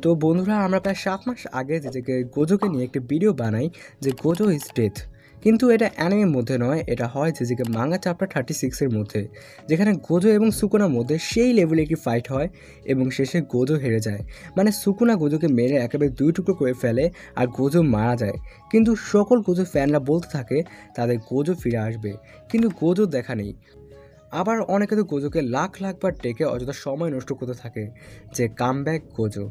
তো বন্ধুরা, আমরা প্রায় 7 মাস আগে যে গোজোকে নিয়ে একটি ভিডিও বানাই যে গোজো ইজ ডেথ। কিন্তু এটা অ্যানিমের মধ্যে নয়, এটা হয় যে মাঙ্গা চ্যাপ্টার 36-এর মধ্যে, যেখানে গোজো এবং সুকুনার মধ্যে সেই লেভেলে একটি ফাইট হয় এবং শেষে গোজো হেরে যায়। মানে সুকুনা গোজোকে মেরে একেবারে 2 টুকরো করে ফেলে আর গোজো মারা যায়। কিন্তু সকল গোজো ফ্যানরা বলতে থাকে তাদের গোজো ফিরে আসবে, কিন্তু গোজো দেখা নেই। আবার অনেকে তো গোজোকে লাখ লাখ বার ডেকে অযথা সময় নষ্ট করতে থাকে যে কামব্যাক গোজো।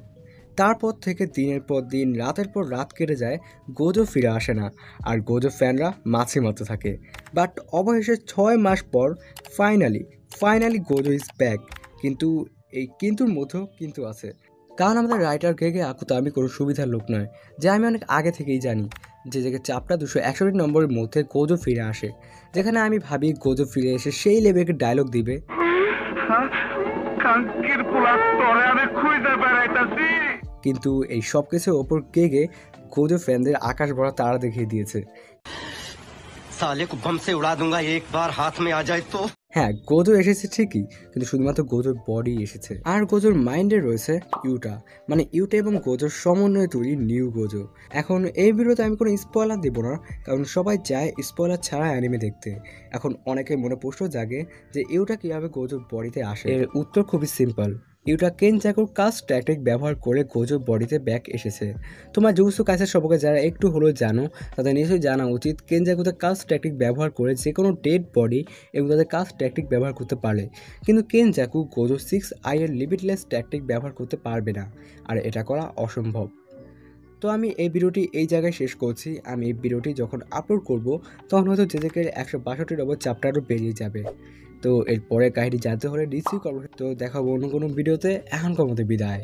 তারপর থেকে দিনের পর দিন, রাতের পর রাত কেটে যায়, গোজো ফিরে আসে না, আর গোজো ফ্যানরা মাছি মারতে থাকে। বাট অবশেষে 6 মাস পর ফাইনালি গোজো ইজ ব্যাক। কিন্তু এই কিন্তুর মধ্যেও কিন্তু আছে, কারণ আমাদের রাইটার গেগে আকুতো আমি কোনো সুবিধার লোক নয়, যা আমি অনেক আগে থেকেই জানি যে চ্যাপ্টার 261 নম্বরের মধ্যে গোজো ফিরে আসে, যেখানে আমি ভাবি গোজো ফিরে এসে সেই লেভেলের ডায়লগ দিবে, কিন্তু এই সব কিছুর ওপর গেগে গোজো ফ্যানদের আকাশ ভরা তারা দেখিয়ে দিয়েছে। साले को बम से उड़ा दूंगा एक बार हाथ में आ जाए तो। হ্যাঁ, গোজো এসেছে ঠিকই, কিন্তু শুধুমাত্র গোজোর বডি এসেছে, আর গোজোর মাইন্ডে রয়েছে ইউটা। মানে ইউটা এবং গোজোর সমন্বয়ে তৈরি নিউ গোজো। এখন এই ভিডিওতে আমি কোনো স্পয়লার দেবো না, কারণ সবাই চায় স্পয়লার ছাড়া অ্যানিমে দেখতে। এখন অনেকের মনে প্রশ্ন জাগে যে ইউটা কীভাবে গোজোর বডিতে আসে। এর উত্তর খুবই সিম্পল। ইউটা কেনজাকুর কাস্ট ট্যাকটিক ব্যবহার করে গোজোর বডিতে ব্যাক এসেছে। তোমার জুজুৎসু কাইসের সম্পর্কে যারা একটু হলেও জানো, তাদের নিশ্চয়ই জানা উচিত কেনজাকুতে কাস্ট ট্যাকটিক ব্যবহার করে যে কোনো ডেড বডি এবং তাদের কাস্ট ট্যাকটিক ব্যবহার করতে পারে। কিন্তু কেনজাকু গোজো 6i এর লিমিটলেস ট্যাকটিক ব্যবহার করতে পারবে না, আর এটা করা অসম্ভব। তো আমি এই ভিডিওটি এই জায়গায় শেষ করছি। আমি এই ভিডিওটি যখন আপলোড করব তখন হয়তো জেজেকের 162 নম্বর চ্যাপ্টারও বেরিয়ে যাবে। তো এরপরে কাহিনী জানতে হলে নিশ্চয়ই করবো। তো দেখাবো অন্য কোনো ভিডিওতে। এখনকার মতো বিদায়।